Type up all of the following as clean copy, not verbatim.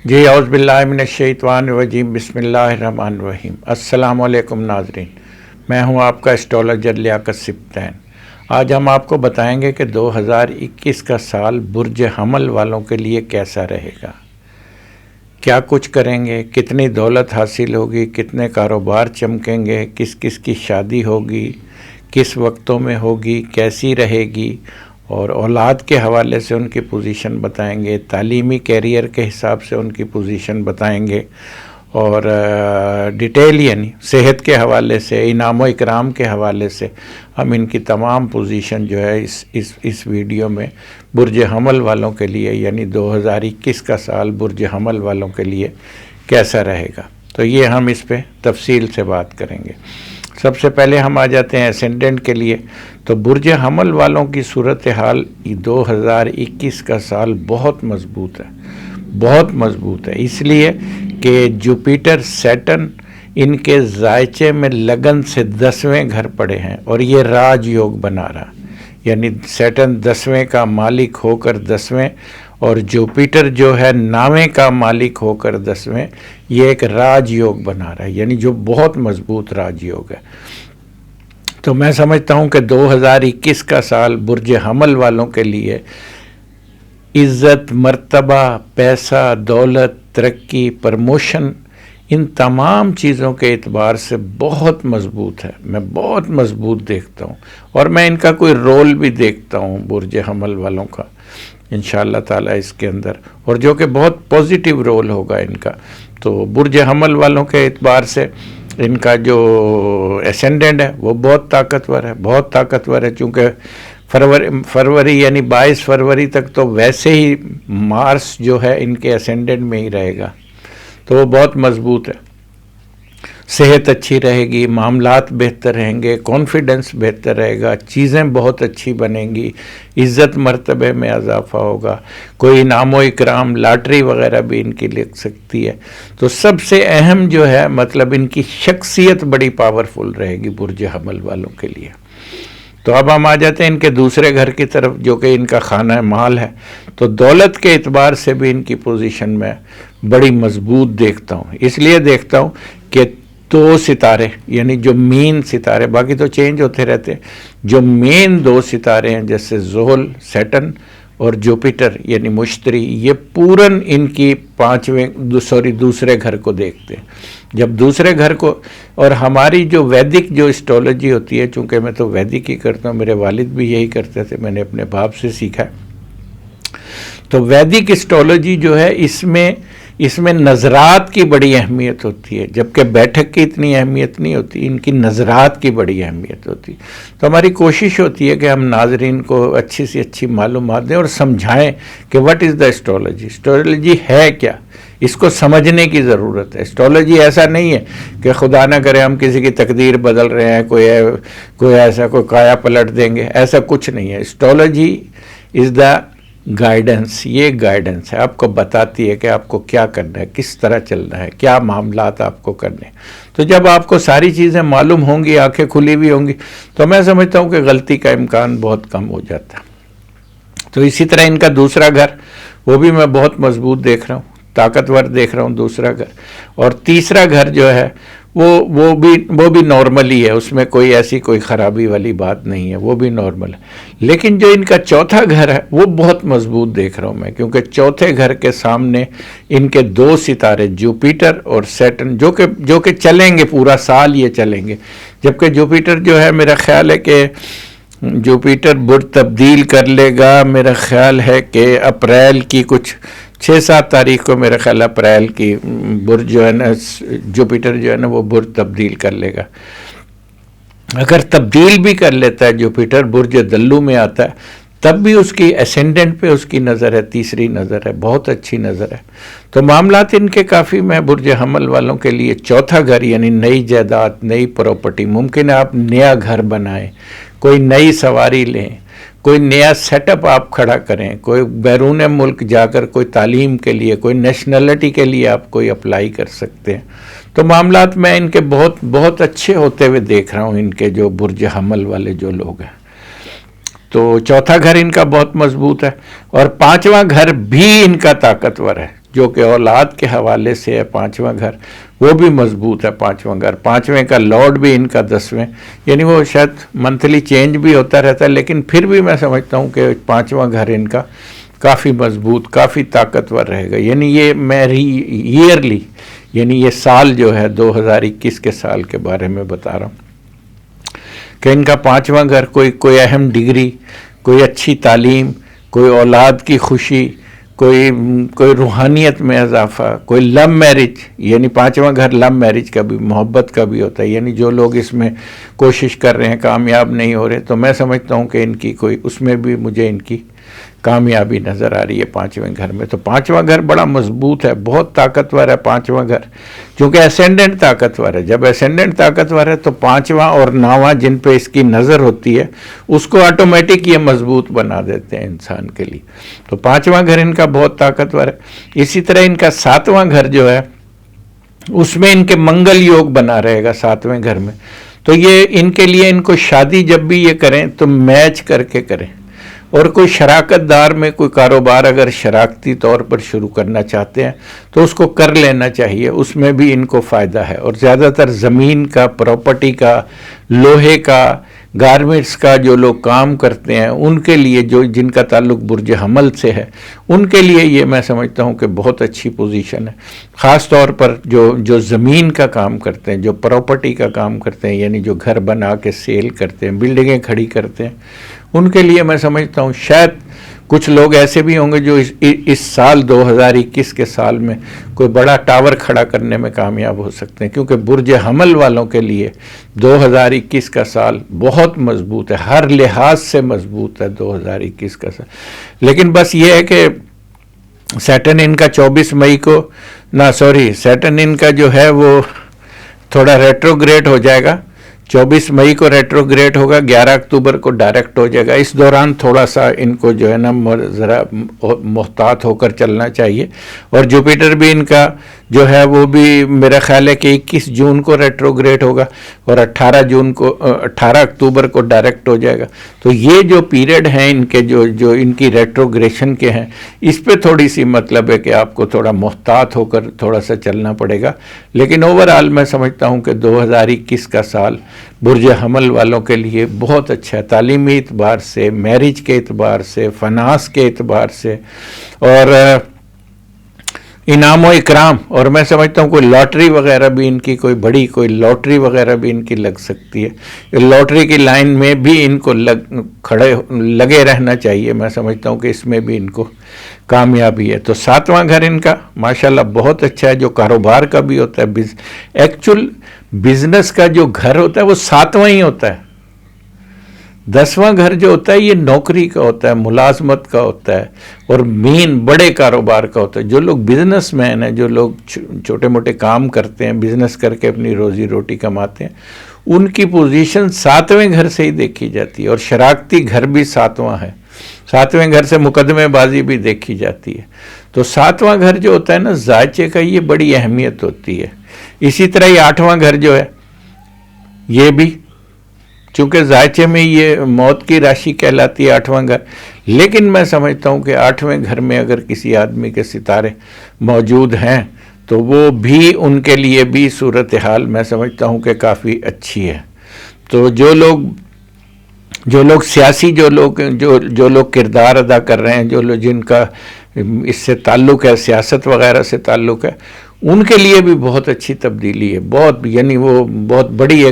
جی اعوذ باللہ من الشیطان الرجیم بسم اللہ الرحمن الرحیم۔ السلام علیکم ناظرین، میں ہوں آپ کا اسٹرالوجر لیاقت سبطین۔ آج ہم آپ کو بتائیں گے کہ 2021 کا سال برج حمل والوں کے لیے کیسا رہے گا، کیا کچھ کریں گے، کتنی دولت حاصل ہوگی، کتنے کاروبار چمکیں گے، کس کس کی شادی ہوگی، کس وقتوں میں ہوگی، کیسی رہے گی، اور اولاد کے حوالے سے ان کی پوزیشن بتائیں گے، تعلیمی کیریئر کے حساب سے ان کی پوزیشن بتائیں گے، اور ڈیٹیل یعنی صحت کے حوالے سے، انعام و اکرام کے حوالے سے ہم ان کی تمام پوزیشن جو ہے اس ویڈیو میں برج حمل والوں کے لیے یعنی 2021 کا سال برج حمل والوں کے لیے کیسا رہے گا، تو یہ ہم اس پہ تفصیل سے بات کریں گے۔ سب سے پہلے ہم آ جاتے ہیں اسینڈنٹ کے لیے، تو برج حمل والوں کی صورتحال 2021 کا سال بہت مضبوط ہے، بہت مضبوط ہے، اس لیے کہ جوپیٹر سیٹن ان کے ذائچے میں لگن سے 10ویں گھر پڑے ہیں اور یہ راج یوگ بنا رہا، یعنی سیٹن 10ویں کا مالک ہو کر 10ویں اور جوپیٹر جو ہے 9ویں کا مالک ہو کر 10ویں، یہ ایک راج یوگ بنا رہا ہے، یعنی جو بہت مضبوط راج یوگ ہے۔ تو میں سمجھتا ہوں کہ 2021 کا سال برج حمل والوں کے لیے عزت، مرتبہ، پیسہ، دولت، ترقی، پرموشن، ان تمام چیزوں کے اعتبار سے بہت مضبوط ہے، میں بہت مضبوط دیکھتا ہوں، اور میں ان کا کوئی رول بھی دیکھتا ہوں برج حمل والوں کا انشاءاللہ تعالیٰ اس کے اندر، اور جو کہ بہت پازیٹیو رول ہوگا ان کا۔ تو برج حمل والوں کے اعتبار سے ان کا جو اسینڈنٹ ہے وہ بہت طاقتور ہے، بہت طاقتور ہے، چونکہ فروری یعنی 22 فروری تک تو ویسے ہی مارس جو ہے ان کے اسینڈنٹ میں ہی رہے گا، تو وہ بہت مضبوط ہے۔ صحت اچھی رہے گی، معاملات بہتر رہیں گے، کانفیڈنس بہتر رہے گا، چیزیں بہت اچھی بنیں گی، عزت مرتبے میں اضافہ ہوگا، کوئی انعام و اکرام، لاٹری وغیرہ بھی ان کی لگ سکتی ہے۔ تو سب سے اہم جو ہے مطلب ان کی شخصیت بڑی پاورفل رہے گی برج حمل والوں کے لیے۔ تو اب ہم آ جاتے ہیں ان کے دوسرے گھر کی طرف جو کہ ان کا خانہ مال ہے، تو دولت کے اعتبار سے بھی ان کی پوزیشن میں بڑی مضبوط دیکھتا ہوں، اس لیے دیکھتا ہوں کہ 2 ستارے یعنی جو مین ستارے، باقی تو چینج ہوتے رہتے ہیں، جو مین 2 ستارے ہیں جیسے زحل سیٹن اور جوپیٹر یعنی مشتری، یہ پورن ان کی دوسرے گھر کو دیکھتے ہیں۔ جب دوسرے گھر کو، اور ہماری جو ویدک جو اسٹرالوجی ہوتی ہے، چونکہ میں تو ویدک ہی کرتا ہوں، میرے والد بھی یہی کرتے تھے، میں نے اپنے باپ سے سیکھا، تو ویدک اسٹرالوجی جو ہے اس میں نظرات کی بڑی اہمیت ہوتی ہے، جبکہ بیٹھک کی اتنی اہمیت نہیں ہوتی، ان کی نظرات کی بڑی اہمیت ہوتی۔ تو ہماری کوشش ہوتی ہے کہ ہم ناظرین کو اچھی سے اچھی معلومات دیں اور سمجھائیں کہ what is the astrology, astrology ہے کیا، اس کو سمجھنے کی ضرورت ہے۔ اسٹرالوجی ایسا نہیں ہے کہ خدا نہ کرے ہم کسی کی تقدیر بدل رہے ہیں، کوئی ایسا کوئی کایا پلٹ دیں گے، ایسا کچھ نہیں ہے۔ اسٹرالوجی از دا گائیڈنس، یہ گائیڈنس ہے، آپ کو بتاتی ہے کہ آپ کو کیا کرنا ہے، کس طرح چلنا ہے، کیا معاملات آپ کو کرنے ہیں۔ تو جب آپ کو ساری چیزیں معلوم ہوں گی، آنکھیں کھلی بھی ہوں گی، تو میں سمجھتا ہوں کہ غلطی کا امکان بہت کم ہو جاتا ہے۔ تو اسی طرح ان کا دوسرا گھر، وہ بھی میں بہت مضبوط دیکھ رہا ہوں، طاقتور دیکھ رہا ہوں دوسرا گھر، اور تیسرا گھر جو ہے وہ بھی نارمل ہی ہے، اس میں کوئی ایسی کوئی خرابی والی بات نہیں ہے، وہ بھی نارمل ہے۔ لیکن جو ان کا چوتھا گھر ہے وہ بہت مضبوط دیکھ رہا ہوں میں، کیونکہ چوتھے گھر کے سامنے ان کے 2 ستارے جوپیٹر اور سیٹن جو کہ چلیں گے، پورا سال یہ چلیں گے، جبکہ جوپیٹر جو ہے میرا خیال ہے کہ جوپیٹر برج تبدیل کر لے گا، میرا خیال ہے کہ اپریل کی کچھ 6-7 تاریخ کو، میرا خیال اپریل کی برج جو ہے نا، جوپیٹر جو ہے نا وہ برج تبدیل کر لے گا۔ اگر تبدیل بھی کر لیتا ہے جوپیٹر، برج دلو میں آتا ہے، تب بھی اس کی اسینڈنٹ پہ اس کی نظر ہے، تیسری نظر ہے، بہت اچھی نظر ہے۔ تو معاملات ان کے کافی، میں برج حمل والوں کے لیے چوتھا گھر یعنی نئی جائیداد، نئی پراپرٹی، ممکن ہے آپ نیا گھر بنائیں، کوئی نئی سواری لیں، کوئی نیا سیٹ اپ آپ کھڑا کریں، کوئی بیرون ملک جا کر کوئی تعلیم کے لیے، کوئی نیشنلٹی کے لیے آپ کوئی اپلائی کر سکتے ہیں۔ تو معاملات میں ان کے بہت بہت اچھے ہوتے ہوئے دیکھ رہا ہوں، ان کے جو برج حمل والے جو لوگ ہیں۔ تو چوتھا گھر ان کا بہت مضبوط ہے، اور 5واں گھر بھی ان کا طاقتور ہے، جو کہ اولاد کے حوالے سے ہے 5واں گھر، وہ بھی مضبوط ہے 5واں گھر، 5ویں کا لارڈ بھی ان کا 10ویں، یعنی وہ شاید منتھلی چینج بھی ہوتا رہتا ہے، لیکن پھر بھی میں سمجھتا ہوں کہ 5واں گھر ان کا کافی مضبوط، کافی طاقتور رہے گا. یعنی یہ میں ایئرلی، یعنی یہ سال جو ہے 2021 کے سال کے بارے میں بتا رہا ہوں کہ ان کا 5واں گھر کوئی اہم ڈگری، کوئی اچھی تعلیم، کوئی اولاد کی خوشی، کوئی روحانیت میں اضافہ، کوئی لو میرج، یعنی 5واں گھر لو میرج کا بھی، محبت کا بھی ہوتا ہے. یعنی جو لوگ اس میں کوشش کر رہے ہیں کامیاب نہیں ہو رہے، تو میں سمجھتا ہوں کہ ان کی اس میں بھی مجھے ان کی کامیابی نظر آ رہی ہے 5ویں گھر میں. تو 5واں گھر بڑا مضبوط ہے، بہت طاقتور ہے 5واں گھر، چونکہ اسینڈنٹ طاقتور ہے. جب اسینڈنٹ طاقتور ہے تو 5واں اور 9واں جن پہ اس کی نظر ہوتی ہے اس کو آٹومیٹک یہ مضبوط بنا دیتے ہیں انسان کے لیے. تو 5واں گھر ان کا بہت طاقتور ہے. اسی طرح ان کا 7واں گھر جو ہے اس میں ان کے منگل یوگ بنا رہے گا 7ویں گھر میں. تو یہ ان کے لیے، ان کو شادی جب بھی یہ کریں تو میچ کر کے کریں، اور کوئی شراکت دار میں کوئی کاروبار اگر شراکتی طور پر شروع کرنا چاہتے ہیں تو اس کو کر لینا چاہیے، اس میں بھی ان کو فائدہ ہے. اور زیادہ تر زمین کا، پراپرٹی کا، لوہے کا، گارمنٹس کا جو لوگ کام کرتے ہیں ان کے لیے، جن کا تعلق برج حمل سے ہے، ان کے لیے یہ میں سمجھتا ہوں کہ بہت اچھی پوزیشن ہے. خاص طور پر جو زمین کا کام کرتے ہیں، جو پراپرٹی کا کام کرتے ہیں، یعنی جو گھر بنا کے سیل کرتے ہیں، بلڈنگیں کھڑی کرتے ہیں، ان کے لیے میں سمجھتا ہوں شاید کچھ لوگ ایسے بھی ہوں گے جو اس سال 2021 کے سال میں کوئی بڑا ٹاور کھڑا کرنے میں کامیاب ہو سکتے ہیں، کیونکہ برج حمل والوں کے لیے 2021 کا سال بہت مضبوط ہے، ہر لحاظ سے مضبوط ہے 2021 کا سال. لیکن بس یہ ہے کہ سیٹرن ان کا 24 مئی کو، سیٹرن ان کا جو ہے وہ تھوڑا ریٹروگریڈ ہو جائے گا. 24 مئی کو ریٹروگریڈ ہوگا، 11 اکتوبر کو ڈائریکٹ ہو جائے گا. اس دوران تھوڑا سا ان کو جو ہے نا ذرا محتاط ہو کر چلنا چاہیے. اور جوپیٹر بھی ان کا جو ہے وہ بھی میرا خیال ہے کہ 21 جون کو ریٹروگریڈ ہوگا اور 18 اکتوبر کو ڈائریکٹ ہو جائے گا. تو یہ جو پیریڈ ہیں ان کے، جو ان کی ریٹروگریشن کے ہیں، اس پہ تھوڑی سی مطلب ہے کہ آپ کو تھوڑا محتاط ہو کر تھوڑا سا چلنا پڑے گا. لیکن اوورآل میں سمجھتا ہوں کہ 2021 کا سال برج حمل والوں کے لیے بہت اچھا ہے، تعلیمی اعتبار سے، میرج کے اعتبار سے، فناس کے اعتبار سے، اور انعام و اکرام. اور میں سمجھتا ہوں کوئی لاٹری وغیرہ بھی ان کی، کوئی لاٹری وغیرہ بھی ان کی لگ سکتی ہے. لاٹری کی لائن میں بھی ان کو لگے رہنا چاہیے. میں سمجھتا ہوں کہ اس میں بھی ان کو کامیابی ہے. تو 7واں گھر ان کا ماشاءاللہ بہت اچھا ہے، جو کاروبار کا بھی ہوتا ہے. ایکچول بزنس کا جو گھر ہوتا ہے وہ 7واں ہی ہوتا ہے. 10واں گھر جو ہوتا ہے یہ نوکری کا ہوتا ہے، ملازمت کا ہوتا ہے، اور مین بڑے کاروبار کا ہوتا ہے. جو لوگ بزنس مین ہیں، جو لوگ چھوٹے موٹے کام کرتے ہیں، بزنس کر کے اپنی روزی روٹی کماتے ہیں، ان کی پوزیشن 7ویں گھر سے ہی دیکھی جاتی ہے. اور شراکتی گھر بھی 7واں ہے، 7ویں گھر سے مقدمے بازی بھی دیکھی جاتی ہے. تو 7واں گھر جو ہوتا ہے نا ذائچے کا، یہ بڑی اہمیت ہوتی ہے. اسی طرح یہ 8واں گھر جو ہے یہ بھی، چونکہ ذائچے میں یہ موت کی راشی کہلاتی ہے 8واں گھر. لیکن میں سمجھتا ہوں کہ 8ویں گھر میں اگر کسی آدمی کے ستارے موجود ہیں تو وہ بھی، ان کے لیے بھی صورتحال میں سمجھتا ہوں کہ کافی اچھی ہے. تو جو لوگ سیاسی، جو لوگ کردار ادا کر رہے ہیں، جن کا اس سے تعلق ہے، سیاست وغیرہ سے تعلق ہے، ان کے لیے بھی بہت اچھی تبدیلی ہے. یعنی وہ بہت بڑی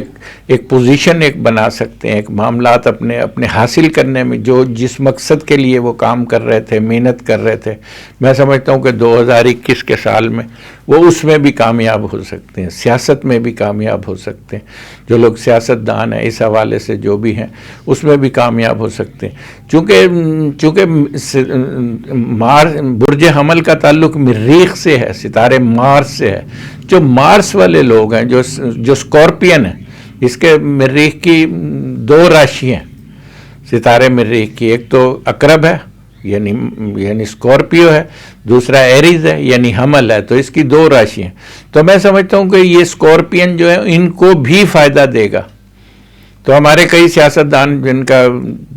ایک پوزیشن ایک بنا سکتے ہیں، ایک معاملات اپنے حاصل کرنے میں، جس مقصد کے لیے وہ کام کر رہے تھے، محنت کر رہے تھے. میں سمجھتا ہوں کہ 2021 کے سال میں وہ اس میں بھی کامیاب ہو سکتے ہیں، سیاست میں بھی کامیاب ہو سکتے ہیں. جو لوگ سیاست دان ہیں اس حوالے سے جو بھی ہیں اس میں بھی کامیاب ہو سکتے ہیں. چونکہ برج حمل کا تعلق مریخ سے ہے، ستارے مارس سے ہے. جو مارس والے لوگ ہیں، جو اسکارپین ہیں، اس کے مریخ کی 2 راشی ہیں ستارے مریخ کی. ایک تو عقرب ہے یعنی اسکارپیو ہے، دوسرا ایریز ہے یعنی حمل ہے. تو اس کی 2 راشی ہیں. تو میں سمجھتا ہوں کہ یہ اسکارپین جو ہے ان کو بھی فائدہ دے گا. تو ہمارے کئی سیاستدان جن کا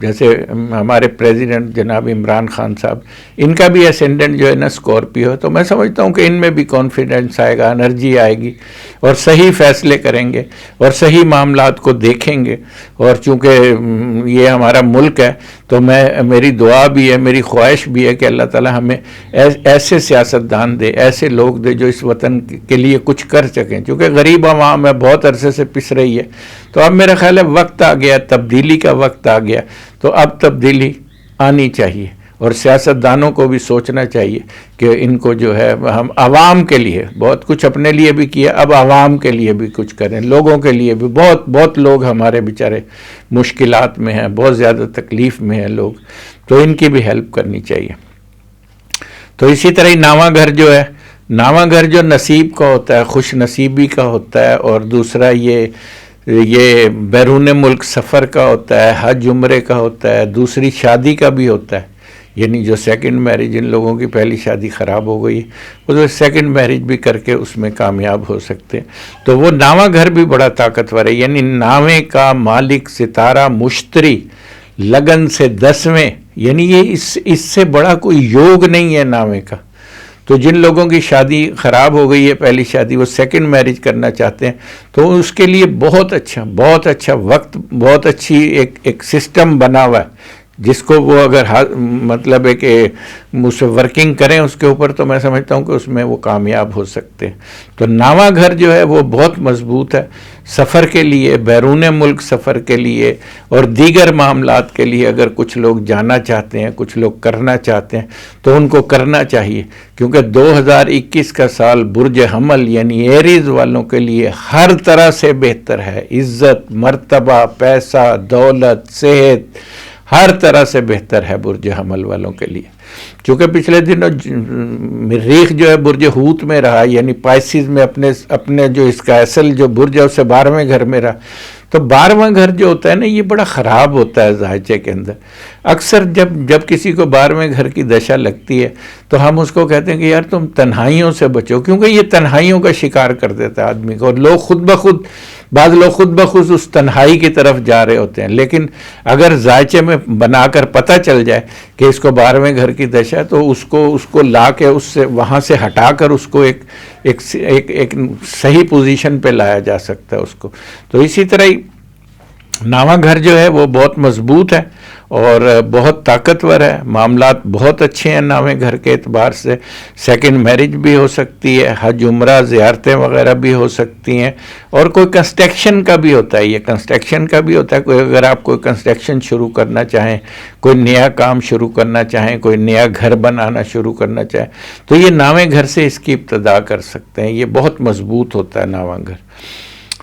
جیسے ہمارے پریزیڈنٹ جناب عمران خان صاحب، ان کا بھی اسینڈنٹ جو ہے نا اسکارپیو ہے، تو میں سمجھتا ہوں کہ ان میں بھی کانفیڈنس آئے گا، انرجی آئے گی، اور صحیح فیصلے کریں گے اور صحیح معاملات کو دیکھیں گے. اور چونکہ یہ ہمارا ملک ہے تو میری دعا بھی ہے، میری خواہش بھی ہے کہ اللہ تعالیٰ ہمیں ایسے سیاستدان دے، ایسے لوگ دے جو اس وطن کے لیے کچھ کر سکیں. چونکہ غریب عوام ہے، بہت عرصے سے پس رہی ہے، تو اب میرا خیال ہے وقت آ گیا، تبدیلی کا وقت آ گیا. تو اب تبدیلی آنی چاہیے، اور سیاستدانوں کو بھی سوچنا چاہیے کہ ان کو جو ہے ہم عوام کے لیے بہت کچھ اپنے لیے بھی کیا، اب عوام کے لیے بھی کچھ کریں، لوگوں کے لیے بھی. بہت لوگ ہمارے بیچارے مشکلات میں ہیں، بہت زیادہ تکلیف میں ہیں لوگ، تو ان کی بھی ہیلپ کرنی چاہیے. تو اسی طرح ہی نامہ گھر جو ہے، نامہ گھر جو نصیب کا ہوتا ہے، خوش نصیبی کا ہوتا ہے، اور دوسرا یہ بیرون ملک سفر کا ہوتا ہے، حج عمرے کا ہوتا ہے، دوسری شادی کا بھی ہوتا ہے. یعنی جو سیکنڈ میرج، جن لوگوں کی پہلی شادی خراب ہو گئی وہ سیکنڈ میرج بھی کر کے اس میں کامیاب ہو سکتے ہیں. تو وہ نامہ گھر بھی بڑا طاقتور ہے. یعنی نامے کا مالک ستارہ مشتری لگن سے 10ویں، یعنی یہ اس سے بڑا کوئی یوگ نہیں ہے نامے کا. تو جن لوگوں کی شادی خراب ہو گئی ہے، پہلی شادی، وہ سیکنڈ میرج کرنا چاہتے ہیں، تو اس کے لیے بہت اچھا وقت، بہت اچھی ایک سسٹم بنا ہوا ہے، جس کو وہ اگر مطلب ہے کہ اسے ورکنگ کریں اس کے اوپر، تو میں سمجھتا ہوں کہ اس میں وہ کامیاب ہو سکتے ہیں. تو نامہ گھر جو ہے وہ بہت مضبوط ہے سفر کے لیے، بیرون ملک سفر کے لیے، اور دیگر معاملات کے لیے. اگر کچھ لوگ جانا چاہتے ہیں، کچھ لوگ کرنا چاہتے ہیں، تو ان کو کرنا چاہیے. کیونکہ 2021 کا سال برج حمل یعنی ایریز والوں کے لیے ہر طرح سے بہتر ہے. عزت، مرتبہ، پیسہ، دولت، صحت، ہر طرح سے بہتر ہے برج حمل والوں کے لیے. چونکہ پچھلے دنوں مریخ جو ہے برج ہوت میں رہا، یعنی پائسیز میں اپنے جو اس کا اصل جو برج ہے اسے 12ویں گھر میں رہا. تو 12واں گھر جو ہوتا ہے نا، یہ بڑا خراب ہوتا ہے ذہانچے کے اندر. اکثر جب کسی کو 12ویں گھر کی دشا لگتی ہے تو ہم اس کو کہتے ہیں کہ یار تم تنہائیوں سے بچو، کیونکہ یہ تنہائیوں کا شکار کر دیتا ہے آدمی کو، اور لوگ بعض لوگ خود بخود اس تنہائی کی طرف جا رہے ہوتے ہیں. لیکن اگر ذائچے میں بنا کر پتہ چل جائے کہ اس کو 12ویں گھر کی دشا ہے، تو اس کو لا کے وہاں سے ہٹا کر اس کو ایک صحیح پوزیشن پہ لایا جا سکتا ہے اس کو. تو اسی طرح ہی نامہ گھر جو ہے وہ بہت مضبوط ہے اور بہت طاقتور ہے. معاملات بہت اچھے ہیں نامہ گھر کے اعتبار سے. سیکنڈ میرج بھی ہو سکتی ہے، حج عمرہ زیارتیں وغیرہ بھی ہو سکتی ہیں، اور کوئی کنسٹرکشن کا بھی ہوتا ہے. یہ کنسٹرکشن کا بھی ہوتا ہے. اگر آپ کوئی کنسٹرکشن شروع کرنا چاہیں، کوئی نیا کام شروع کرنا چاہیں، کوئی نیا گھر بنانا شروع کرنا چاہیں، تو یہ نامہ گھر سے اس کی ابتدا کر سکتے ہیں. یہ بہت مضبوط ہوتا ہے نامہ گھر.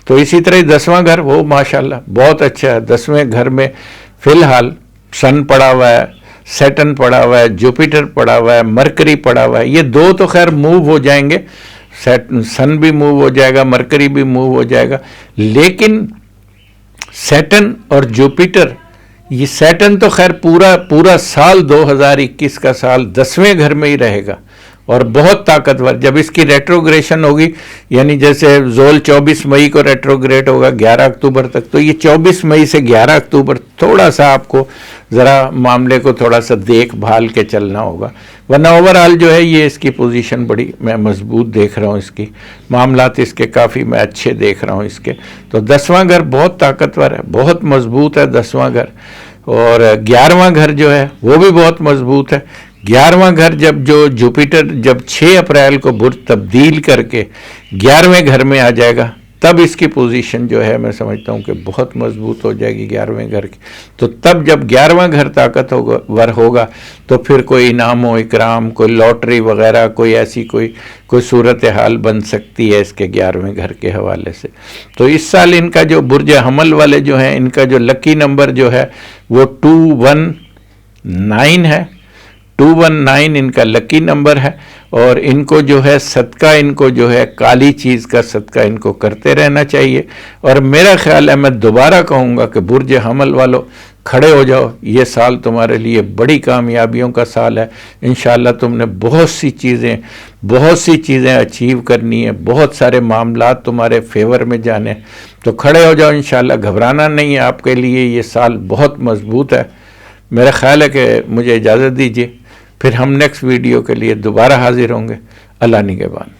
تو اسی طرح 10واں گھر وہ ماشاءاللہ بہت اچھا ہے. 10ویں گھر میں فی الحال سن پڑا ہوا ہے، سیٹن پڑا ہوا ہے، جوپیٹر پڑا ہوا ہے، مرکری پڑا ہوا ہے. یہ دو تو خیر موو ہو جائیں گے، سن بھی موو ہو جائے گا، مرکری بھی موو ہو جائے گا. لیکن سیٹن اور جوپیٹر، یہ سیٹن تو خیر پورا سال 2021 کا سال 10ویں گھر میں ہی رہے گا اور بہت طاقتور. جب اس کی ریٹروگریشن ہوگی، یعنی جیسے زول 24 مئی کو ریٹروگریٹ ہوگا 11 اکتوبر تک، تو یہ 24 مئی سے 11 اکتوبر تھوڑا سا آپ کو ذرا معاملے کو تھوڑا سا دیکھ بھال کے چلنا ہوگا. ورنہ اوورآل جو ہے یہ اس کی پوزیشن بڑی میں مضبوط دیکھ رہا ہوں. اس کی معاملات اس کے کافی میں اچھے دیکھ رہا ہوں اس کے. تو 10واں گھر بہت طاقتور ہے، بہت مضبوط ہے 10واں گھر. اور 11واں گھر جو ہے وہ بھی بہت مضبوط ہے. 11واں گھر جو جوپیٹر جب 6 اپریل کو برج تبدیل کر کے 11ویں گھر میں آ جائے گا، تب اس کی پوزیشن جو ہے میں سمجھتا ہوں کہ بہت مضبوط ہو جائے گی 11ویں گھر کی. تو تب جب 11واں گھر طاقتور ہوگا تو پھر کوئی انعام و اکرام، کوئی لاٹری وغیرہ، کوئی ایسی کوئی صورتحال بن سکتی ہے اس کے 11ویں گھر کے حوالے سے. تو اس سال ان کا جو برج حمل والے جو ہیں، ان کا جو لکی نمبر جو ہے وہ 219 ہے. 219 ان کا لکی نمبر ہے. اور ان کو جو ہے صدقہ، ان کو جو ہے کالی چیز کا صدقہ ان کو کرتے رہنا چاہیے. اور میرا خیال ہے، میں دوبارہ کہوں گا کہ برج حمل والوں کھڑے ہو جاؤ، یہ سال تمہارے لیے بڑی کامیابیوں کا سال ہے۔ انشاءاللہ تم نے بہت سی چیزیں اچیو کرنی ہیں، بہت سارے معاملات تمہارے فیور میں جانے، تو کھڑے ہو جاؤ انشاءاللہ، گھبرانا نہیں ہے، آپ کے لیے یہ سال بہت مضبوط ہے۔ میرا خیال ہے کہ مجھے اجازت دیجیے، پھر ہم نیکسٹ ویڈیو کے لیے دوبارہ حاضر ہوں گے۔ اللہ نگہبان۔